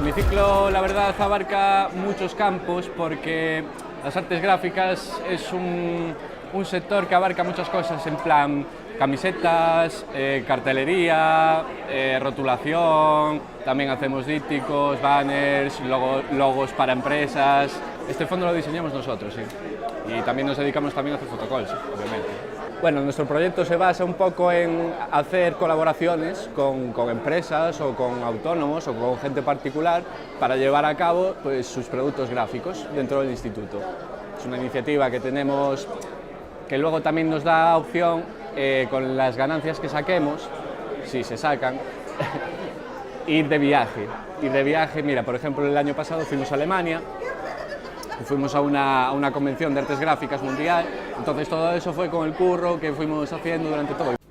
Mi ciclo, la verdad, abarca muchos campos porque las artes gráficas es un sector que abarca muchas cosas, en plan camisetas, cartelería, rotulación, también hacemos dípticos, banners, logos para empresas. Este fondo lo diseñamos nosotros, sí. Y también nos dedicamos también a hacer photocalls, obviamente. Bueno, nuestro proyecto se basa un poco en hacer colaboraciones con empresas o con autónomos o con gente particular para llevar a cabo pues, sus productos gráficos dentro del instituto. Es una iniciativa que tenemos que luego también nos da opción con las ganancias que saquemos, si se sacan, ir de viaje. Ir de viaje, mira, por ejemplo, el año pasado fuimos a Alemania, fuimos a una convención de artes gráficas mundial, entonces todo eso fue con el curro que fuimos haciendo durante todo.